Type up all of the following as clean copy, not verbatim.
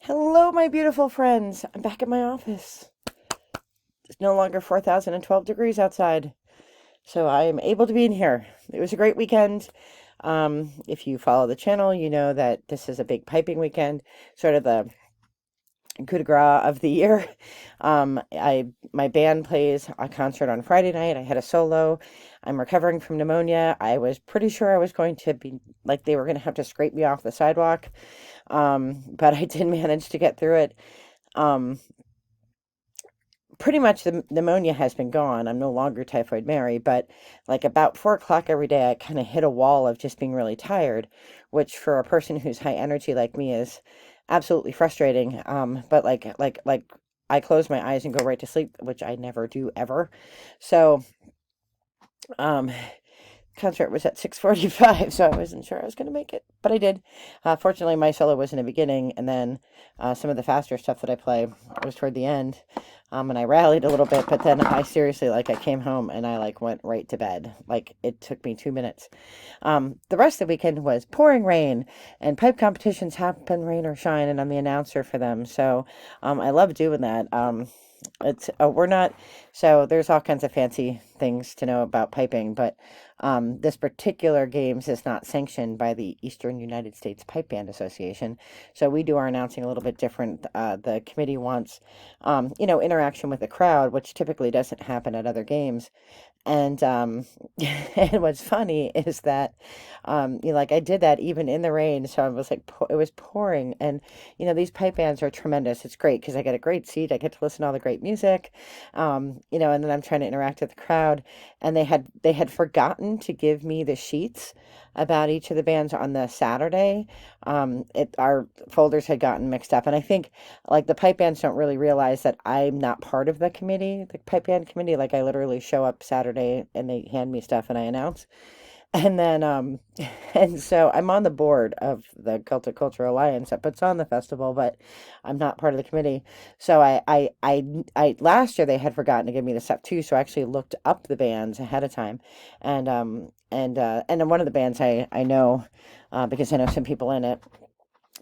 Hello, my beautiful friends. I'm back at my office. It's no longer 4,012 degrees outside, so I am able to be in here. It was a great weekend. If you follow the channel, you know that this is a big piping weekend, sort of the coup de grace of the year. My band plays a concert on Friday night. I had a solo. I'm recovering from pneumonia. I was pretty sure I was going to be like they were going to have to scrape me off the sidewalk, but I did manage to get through it. Um, Pretty much the pneumonia has been gone. I'm no longer Typhoid Mary, but like about 4 o'clock every day, I kind of hit a wall of just being really tired, which for a person who's high energy like me is absolutely frustrating. But like I close my eyes and go right to sleep, which I never do ever. So, um, concert was at 6:45, so I wasn't sure I was going to make it, but I did. Fortunately, my solo was in the beginning, and then some of the faster stuff that I play was toward the end. And I rallied a little bit, but then I seriously, like, I came home and I like went right to bed. Like, it took me 2 minutes. The rest of the weekend was pouring rain, and pipe competitions happen rain or shine, and I'm the announcer for them. So I love doing that. It's we're not so there's all kinds of fancy things to know about piping, but this particular games is not sanctioned by the Eastern United States Pipe Band Association, so we do our announcing a little bit different. The committee wants interaction with the crowd, which typically doesn't happen at other games. And and what's funny is that like I did that even in the rain, so I was like it was pouring, and these pipe bands are tremendous. It's great because I get a great seat, I get to listen to all the great music, and then I'm trying to interact with the crowd, and they had forgotten to give me the sheets about each of the bands on the Saturday. Our folders had gotten mixed up, and I think like the pipe bands don't really realize that I'm not part of the committee, the pipe band committee. Like I literally show up Saturday and they hand me stuff and I announce. And then and so I'm on the board of the Celtic Culture Alliance that puts on the festival, but I'm not part of the committee. So I last year they had forgotten to give me the stuff too, so I actually looked up the bands ahead of time. And then one of the bands I know because I know some people in it,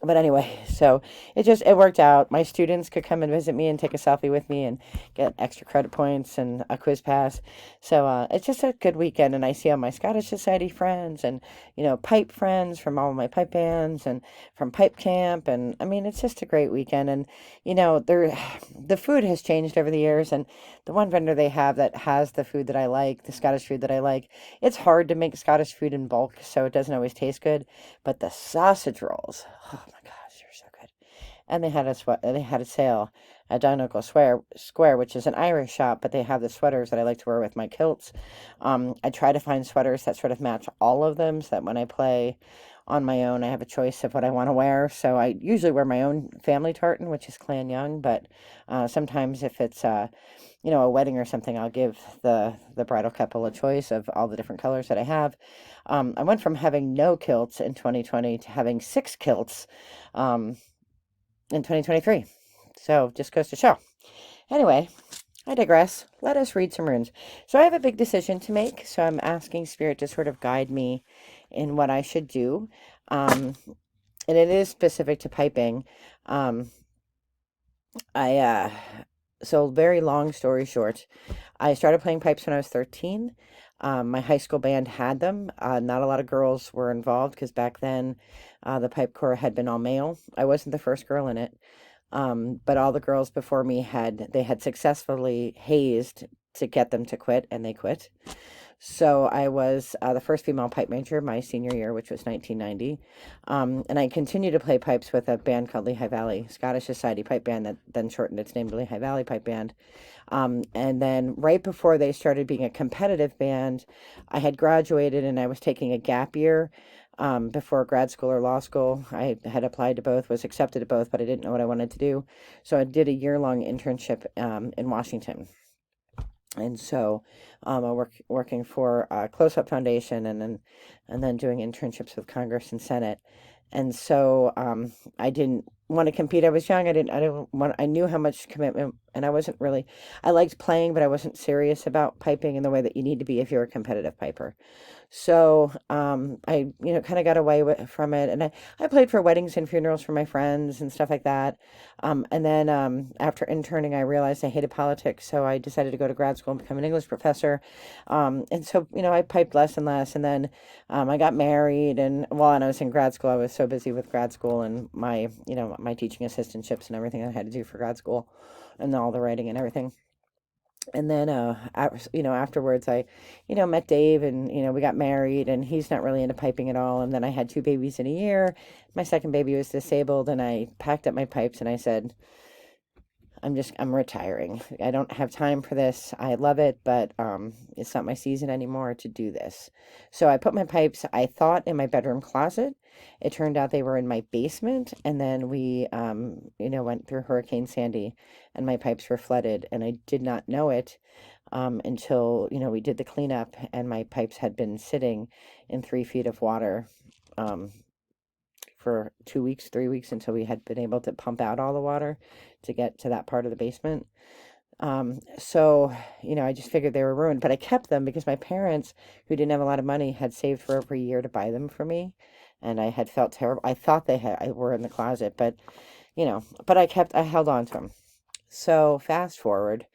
but anyway, so it worked out. My students could come and visit me and take a selfie with me and get extra credit points and a quiz pass. So it's just a good weekend, and I see all my Scottish Society friends and pipe friends from all of my pipe bands and from pipe camp, and I mean it's just a great weekend. And there the food has changed over the years, and the one vendor they have that has the food that I like, the Scottish food that I like, it's hard to make Scottish food in bulk, so it doesn't always taste good. But the sausage rolls, oh my gosh, they're so good. And they had a sale at Donegal Square, which is an Irish shop, but they have the sweaters that I like to wear with my kilts. I try to find sweaters that sort of match all of them, so that when I play on my own, I have a choice of what I want to wear. So I usually wear my own family tartan, which is Clan Young, but sometimes if it's a wedding or something, I'll give the bridal couple a choice of all the different colors that I have. I went from having no kilts in 2020 to having 6 kilts um, in 2023. So just goes to show. Anyway, I digress. Let us read some runes. So I have a big decision to make. So I'm asking Spirit to sort of guide me in what I should do. And it is specific to piping. Um, I so very long story short, I started playing pipes when I was 13. My high school band had them. Not a lot of girls were involved because back then the pipe corps had been all male. I wasn't the first girl in it, but all the girls before me had successfully hazed to get them to quit, and they quit. So I was the first female pipe major my senior year, which was 1990. And I continued to play pipes with a band called Lehigh Valley Scottish Society Pipe Band that then shortened its name to Lehigh Valley Pipe Band. And then right before they started being a competitive band, I had graduated and I was taking a gap year before grad school or law school. I had applied to both, was accepted to both, but I didn't know what I wanted to do. So I did a year-long internship in Washington. And so working for Close Up Foundation, and then doing internships with Congress and Senate. And so I didn't want to compete. I was young. I knew how much commitment, and I wasn't really, I liked playing, but I wasn't serious about piping in the way that you need to be if you're a competitive piper. So I, kind of got away from it. And I played for weddings and funerals for my friends and stuff like that. And then after interning, I realized I hated politics. So I decided to go to grad school and become an English professor. And so, I piped less and less. And then I got married. And while I was in grad school, I was so busy with grad school and my teaching assistantships and everything I had to do for grad school and all the writing and everything. And then, afterwards, I, met Dave, and we got married, and he's not really into piping at all. And then I had two babies in a year. My second baby was disabled, and I packed up my pipes and I said, I'm retiring. I don't have time for this. I love it, but it's not my season anymore to do this. So I put my pipes, I thought, in my bedroom closet. It turned out they were in my basement, and then we, went through Hurricane Sandy, and my pipes were flooded, and I did not know it until, we did the cleanup, and my pipes had been sitting in 3 feet of water. For 2 weeks, 3 weeks, until we had been able to pump out all the water to get to that part of the basement. So, I just figured they were ruined, but I kept them because my parents, who didn't have a lot of money, had saved for over a year to buy them for me. And I had felt terrible. I thought I were in the closet, but, but I held on to them. So fast forward,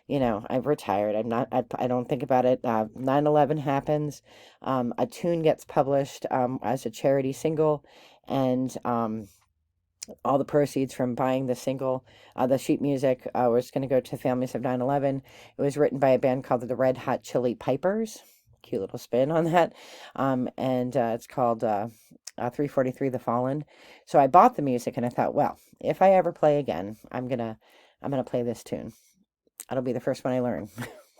I've retired. I don't think about it. 9/11 happens. A tune gets published as a charity single, and all the proceeds from buying the single, the sheet music, was going to go to families of 9/11. It was written by a band called the Red Hot Chili Pipers. Cute little spin on that. And it's called 343 The Fallen. So I bought the music and I thought, well, if I ever play again, I'm gonna play this tune. That'll be the first one I learn.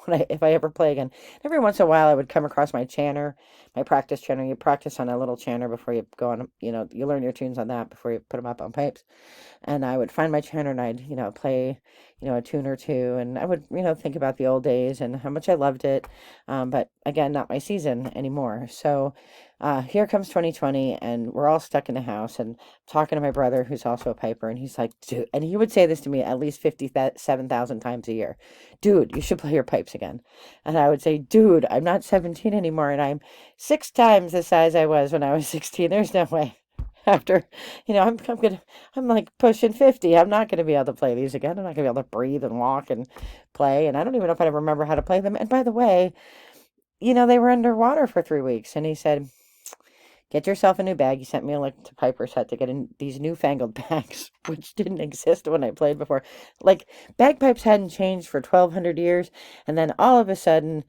If I ever play again. Every once in a while, I would come across my chanter, my practice chanter. You practice on a little chanter before you go on, you learn your tunes on that before you put them up on pipes. And I would find my chanter and I'd, play, a tune or two. And I would, think about the old days and how much I loved it. But again, not my season anymore. So here comes 2020, and we're all stuck in the house, and talking to my brother, who's also a piper, and he's like, dude, and he would say this to me at least 57,000 times a year. Dude, you should play your pipes again. And I would say, dude, I'm not 17 anymore, and I'm 6 times the size I was when I was 16. There's no way. After, I'm like pushing 50. I'm not gonna be able to play these again. I'm not gonna be able to breathe and walk and play. And I don't even know if I remember how to play them. And by the way, they were underwater for 3 weeks. And he said, get yourself a new bag. He sent me a link to Piper's Hut to get in these newfangled bags, which didn't exist when I played before. Like, bagpipes hadn't changed for 1,200 years. And then all of a sudden,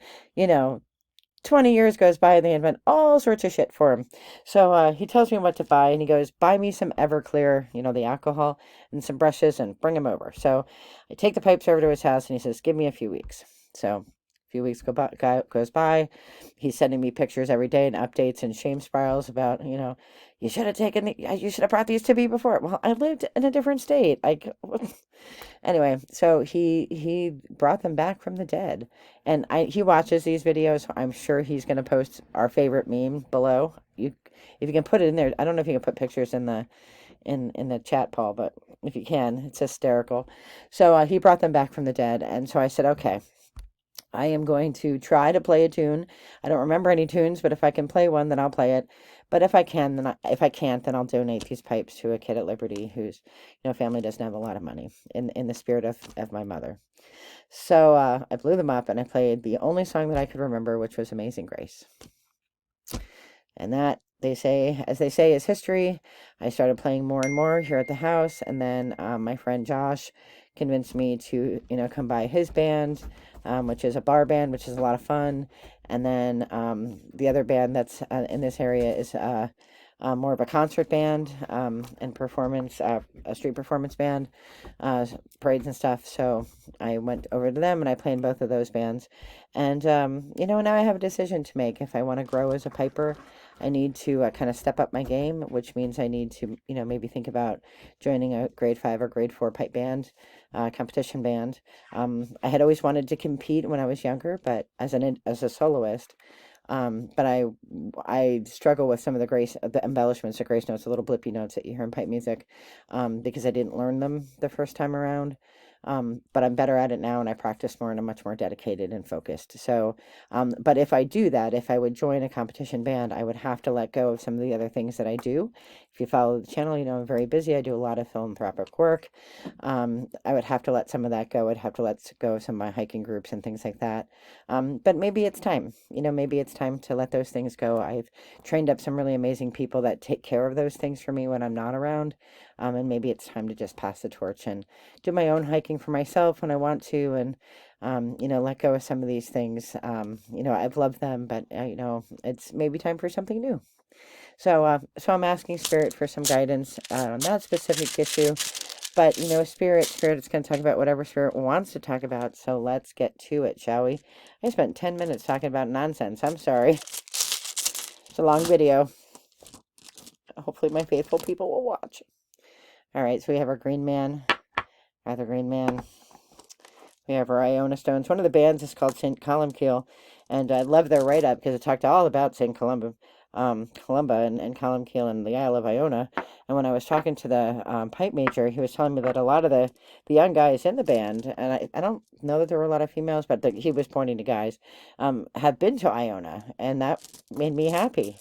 20 years goes by and they invent all sorts of shit for him. So he tells me what to buy, and he goes, buy me some Everclear, the alcohol, and some brushes, and bring them over. So I take the pipes over to his house, and he says, give me a few weeks. So a few weeks goes by. He's sending me pictures every day and updates and shame spirals about, you should have brought these to me before. Well, I lived in a different state. Anyway, so he brought them back from the dead, and he watches these videos. So I'm sure he's going to post our favorite meme below. If you can put it in there. I don't know if you can put pictures in the chat, Paul, but if you can, it's hysterical. So he brought them back from the dead, and so I said, okay, I am going to try to play a tune. I don't remember any tunes, but if I can play one, then I'll play it. But if I can, if I can't, then I'll donate these pipes to a kid at Liberty whose, family doesn't have a lot of money, in the spirit of my mother. So I blew them up, and I played the only song that I could remember, which was Amazing Grace. And that, as they say, is history. I started playing more and more here at the house, and then my friend Josh convinced me to, come by his band, which is a bar band, which is a lot of fun. And then the other band that's in this area is more of a concert band and performance, a street performance band, parades and stuff. So I went over to them and I played in both of those bands. And, now I have a decision to make. If I want to grow as a piper, I need to kind of step up my game, which means I need to, maybe think about joining a grade 5 or grade 4 pipe band, competition band. I had always wanted to compete when I was younger, but as a soloist, But I struggle with some of the embellishments, the grace notes, the little blippy notes that you hear in pipe music, because I didn't learn them the first time around. But I'm better at it now, and I practice more, and I'm much more dedicated and focused. So, but if I do that, if I would join a competition band, I would have to let go of some of the other things that I do. If you follow the channel, you know I'm very busy. I do a lot of philanthropic work. I would have to let some of that go. I'd have to let go of some of my hiking groups and things like that. But maybe it's time, maybe it's time to let those things go. I've trained up some really amazing people that take care of those things for me when I'm not around. And maybe it's time to just pass the torch and do my own hiking for myself when I want to. And, let go of some of these things. I've loved them, but, it's maybe time for something new. So I'm asking Spirit for some guidance on that specific issue. But, Spirit is going to talk about whatever Spirit wants to talk about. So let's get to it, shall we? I spent 10 minutes talking about nonsense. I'm sorry. It's a long video. Hopefully my faithful people will watch. All right, so we have our Green Man. Rather Green Man. We have our Iona Stones. One of the bands is called St. Columkille. And I love their write-up because it talked all about St. Columba and Columkille and the Isle of Iona. And when I was talking to the pipe major, he was telling me that a lot of the young guys in the band, and I don't know that there were a lot of females, but he was pointing to guys, have been to Iona. And that made me happy,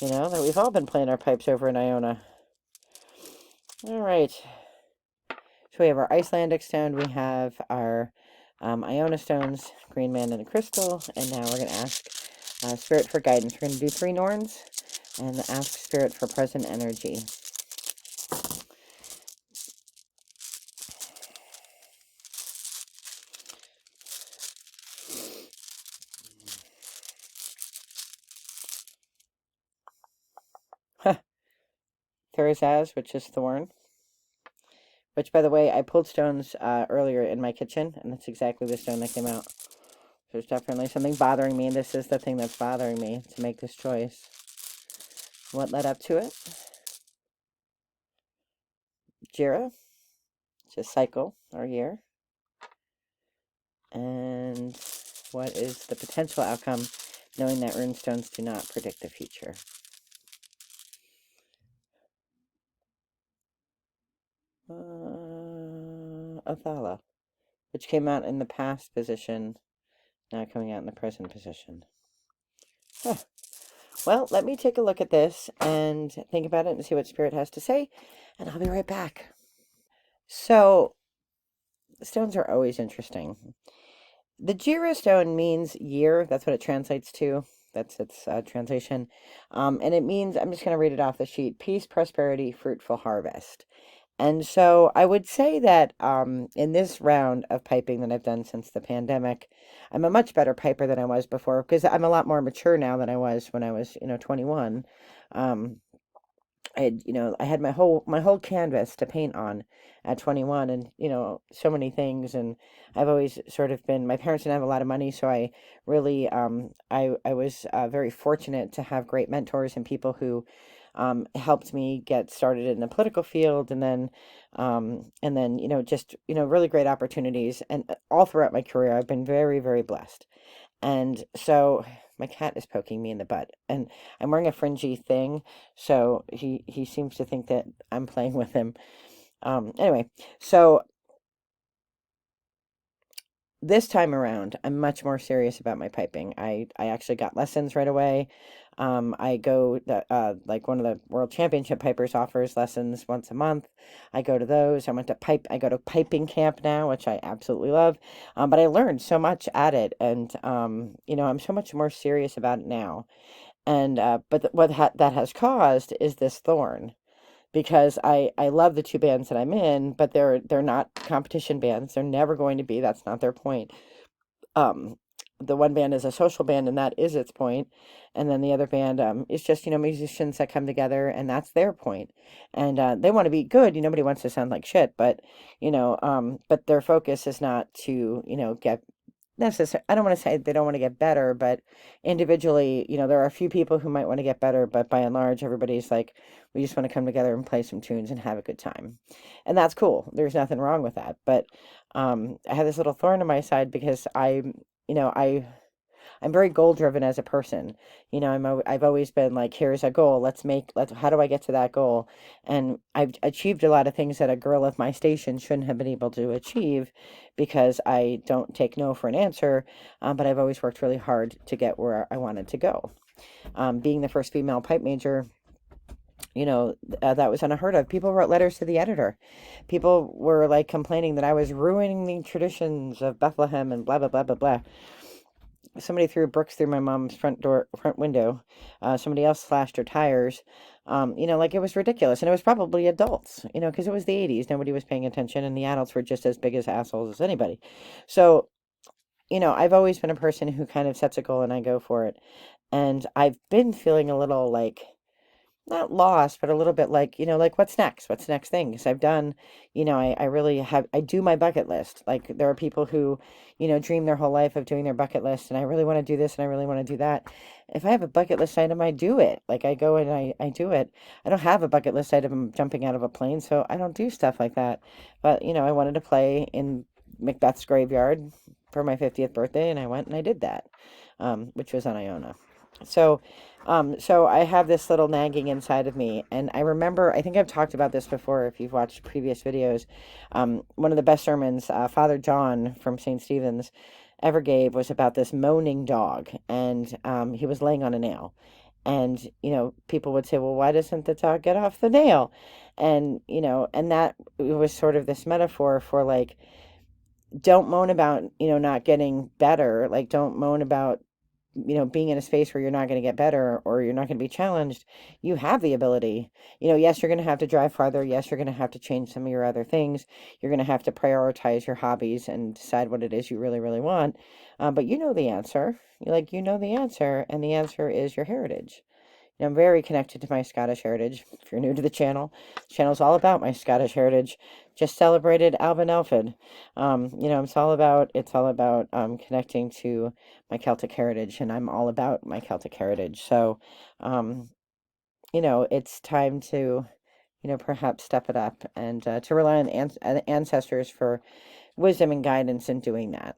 that we've all been playing our pipes over in Iona. All right. So we have our Icelandic stone. We have our Iona stones, Green Man and a crystal. And now we're going to ask Spirit for guidance. We're going to do 3 Norns and ask Spirit for present energy. Therazaz, which is thorn. Which, by the way, I pulled stones earlier in my kitchen, and that's exactly the stone that came out. There's definitely something bothering me, and this is the thing that's bothering me to make this choice. What led up to it? Jira, just cycle or year. And what is the potential outcome, knowing that rune stones do not predict the future? Othala, which came out in the past position, now coming out in the present position. Huh. Well, let me take a look at this and think about it and see what Spirit has to say, and I'll be right back. So, stones are always interesting. The Jira stone means year. That's what it translates to. That's its translation. And it means, I'm just going to read it off the sheet, peace, prosperity, fruitful harvest. And so I would say that in this round of piping that I've done since the pandemic, I'm a much better piper than I was before, because I'm a lot more mature now than I was when I was, 21. I had my whole canvas to paint on at 21, and so many things. And I've always sort of been, my parents didn't have a lot of money, so I really I was very fortunate to have great mentors and people who helped me get started in the political field, and then just really great opportunities. And all throughout my career I've been very, very blessed. And so my cat is poking me in the butt, and I'm wearing a fringy thing, so he seems to think that I'm playing with him. Anyway, so this time around, I'm much more serious about my piping. I actually got lessons right away. I go like one of the World Championship pipers offers lessons once a month. I go to those. I go to piping camp now, which I absolutely love. But I learned so much at it, and I'm so much more serious about it now. And but that has caused is this thorn, because I love the 2 bands that I'm in, but they're not competition bands. They're never going to be. That's not their point. Um, the one band is a social band, and that is its point. And then the other band is just, musicians that come together, and that's their point. And they want to be good. Nobody wants to sound like shit, but, but their focus is not to, get necessary. I don't want to say they don't want to get better, but individually, there are a few people who might want to get better, but by and large, everybody's like, we just want to come together and play some tunes and have a good time. And that's cool. There's nothing wrong with that. But I had this little thorn in my side because I I'm very goal driven as a person. I've always been like, here's a goal. How do I get to that goal? And I've achieved a lot of things that a girl of my station shouldn't have been able to achieve because I don't take no for an answer. But I've always worked really hard to get where I wanted to go. Being the first female pipe major, that was unheard of. People wrote letters to the editor. People were like complaining that I was ruining the traditions of Bethlehem and blah, blah, blah, blah, blah. Somebody threw bricks through my mom's front window. Somebody else slashed her tires. Like it was ridiculous. And it was probably adults, because it was the 80s. Nobody was paying attention, and the adults were just as big as assholes as anybody. So, I've always been a person who kind of sets a goal and I go for it. And I've been feeling a little like, not lost, but a little bit like, like what's next? What's the next thing? Because I've done, I really have, I do my bucket list. Like there are people who, dream their whole life of doing their bucket list, and I really want to do this and I really want to do that. If I have a bucket list item, I do it. Like I go and I do it. I don't have a bucket list item jumping out of a plane, so I don't do stuff like that. But, I wanted to play in Macbeth's graveyard for my 50th birthday, and I went and I did that, which was on Iona. So I have this little nagging inside of me, and I remember, I think I've talked about this before if you've watched previous videos. One of the best sermons Father John from St. Stephen's ever gave was about this moaning dog, and he was laying on a nail. And, people would say, well, why doesn't the dog get off the nail? And, and that was sort of this metaphor for like, don't moan about, not getting better. Like, don't moan about being in a space where you're not going to get better or you're not going to be challenged. You have the ability. Yes, you're going to have to drive farther. Yes, you're going to have to change some of your other things. You're going to have to prioritize your hobbies and decide what it is you really, really want. But you know the answer. You know the answer, and the answer is your heritage. I'm very connected to my Scottish heritage. If you're new to the channel's all about my Scottish heritage. Just celebrated Alban Elfid. It's all about connecting to my Celtic heritage, and I'm all about my Celtic heritage. So, it's time to, perhaps step it up and to rely on ancestors for wisdom and guidance in doing that.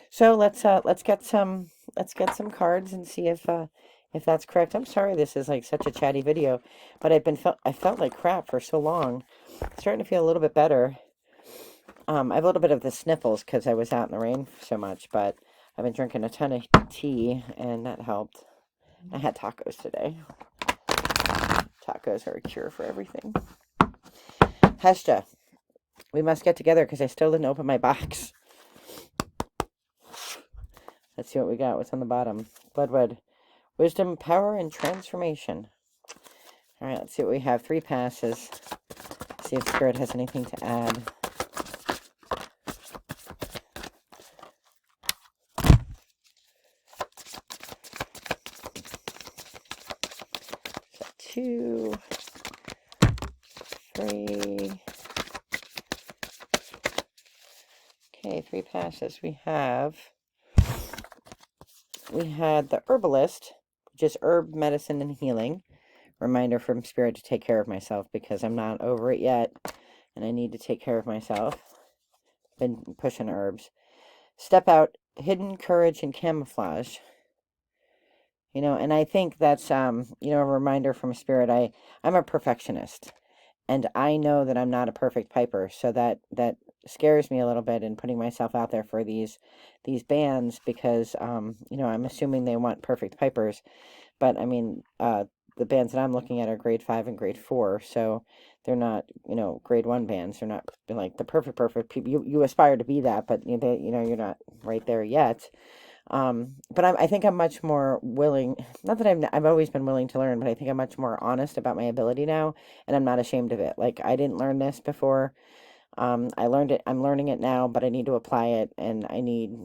So let's get some cards and see if that's correct. I'm sorry this is like such a chatty video, but I felt like crap for so long. Starting to feel a little bit better. I have a little bit of the sniffles because I was out in the rain so much, but I've been drinking a ton of tea, and that helped. I had tacos today. Tacos are a cure for everything. Heshta, we must get together because I still didn't open my box. Let's see what we got. What's on the bottom? Bloodwood. Wisdom, power, and transformation. All right, let's see what we have. 3 passes. See if Spirit has anything to add. So 2, 3. Okay, 3 passes. We had the herbalist, which is herb, medicine, and healing. Reminder from Spirit to take care of myself because I'm not over it yet, and I need to take care of myself. Been pushing herbs. Step out, hidden courage and camouflage. And I think that's a reminder from Spirit. I'm a perfectionist, and I know that I'm not a perfect piper, so that scares me a little bit in putting myself out there for these bands because I'm assuming they want perfect pipers, but I mean the bands that I'm looking at are grade 5 and grade 4, so they're not grade 1 bands. They're not like the perfect people. You aspire to be that, but you're not right there yet. But I think I'm much more willing. Not that I've always been willing to learn, but I think I'm much more honest about my ability now, and I'm not ashamed of it. Like I didn't learn this before. I learned it. I'm learning it now, but I need to apply it, and I need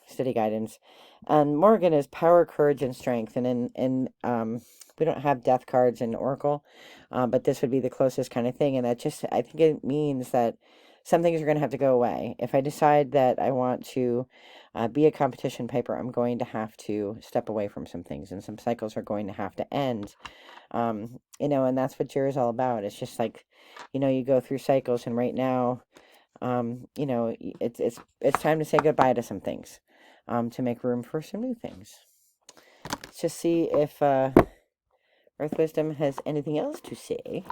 steady guidance. And Morgan is power, courage, and strength. And in we don't have death cards in Oracle, but this would be the closest kind of thing. And I think it means that some things are going to have to go away. If I decide that I want to be a competition piper, I'm going to have to step away from some things, and some cycles are going to have to end. And that's what Jira is all about. It's just like, you go through cycles, and right now, it's time to say goodbye to some things. to make room for some new things. Let's just see if Earth Wisdom has anything else to say.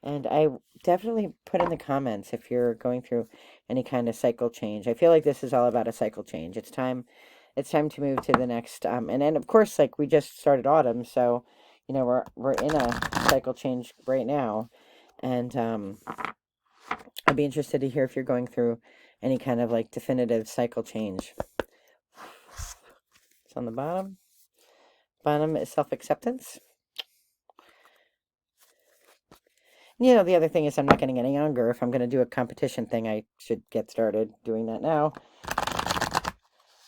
And I definitely put in the comments if you're going through any kind of cycle change. I feel like this is all about a cycle change. It's time to move to the next. And then of course, like we just started autumn, so you know we're in a cycle change right now, and I'd be interested to hear if you're going through any kind of like definitive cycle change. It's on the bottom. Bottom is self-acceptance. You know, the other thing is I'm not getting any younger. If I'm going to do a competition thing, I should get started doing that now.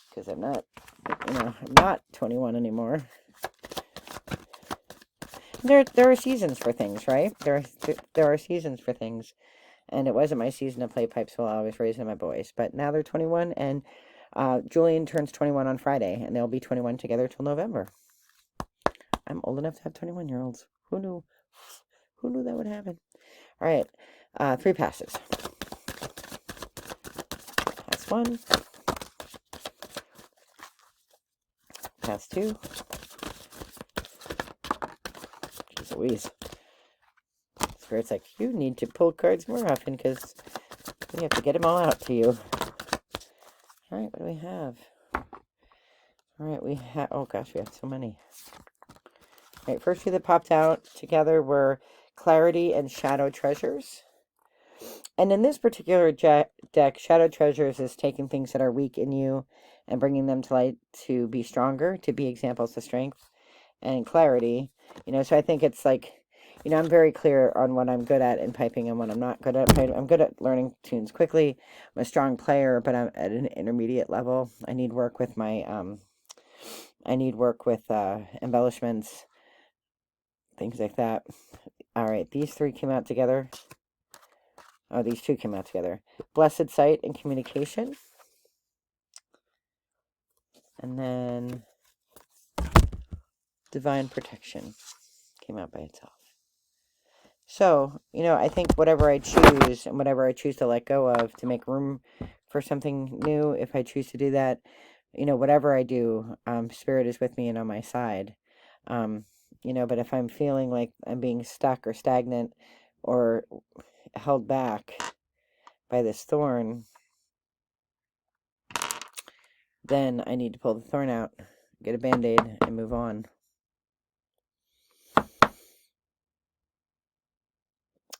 Because I'm not, I'm not 21 anymore. There are seasons for things, right? There are seasons for things. And it wasn't my season to play pipes while I was raising my boys. But now they're 21, and Julian turns 21 on Friday, and they'll be 21 together till November. I'm old enough to have 21-year-olds. Who knew? Who knew that would happen? All right, 3 passes. Pass 1. Pass 2. Jeez Louise. Spirit's like, you need to pull cards more often because we have to get them all out to you. All right, what do we have? All right, we have, oh gosh, we have so many. All right, first 2 that popped out together were Clarity and Shadow Treasures. And in this particular deck, Shadow Treasures is taking things that are weak in you and bringing them to light to be stronger, to be examples of strength. And Clarity, so I think it's like, I'm very clear on what I'm good at in piping and what I'm not good at. I'm good at learning tunes quickly. I'm a strong player, but I'm at an intermediate level. I need work with my, embellishments, things like that. All right, these 3 came out together. Oh, these 2 came out together. Blessed Sight and Communication. And then Divine Protection came out by itself. So, I think whatever I choose and whatever I choose to let go of to make room for something new, if I choose to do that, whatever I do, Spirit is with me and on my side. But if I'm feeling like I'm being stuck or stagnant or held back by this thorn, then I need to pull the thorn out, get a Band-Aid, and move on.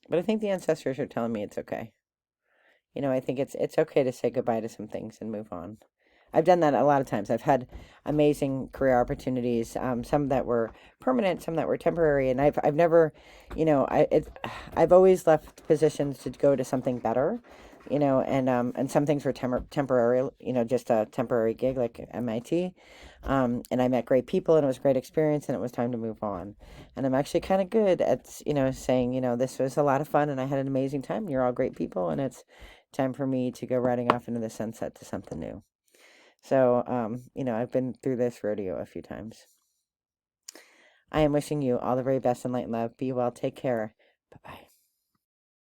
But I think the ancestors are telling me it's okay. I think it's okay to say goodbye to some things and move on. I've done that a lot of times. I've had amazing career opportunities, some that were permanent, some that were temporary, and I've never, I've always left positions to go to something better, and some things were temporary, just a temporary gig like MIT, and I met great people, and it was a great experience, and it was time to move on. And I'm actually kind of good at, saying, this was a lot of fun, and I had an amazing time. You're all great people, and it's time for me to go riding off into the sunset to something new. So, I've been through this rodeo a few times. I am wishing you all the very best in light and love. Be well. Take care. Bye-bye.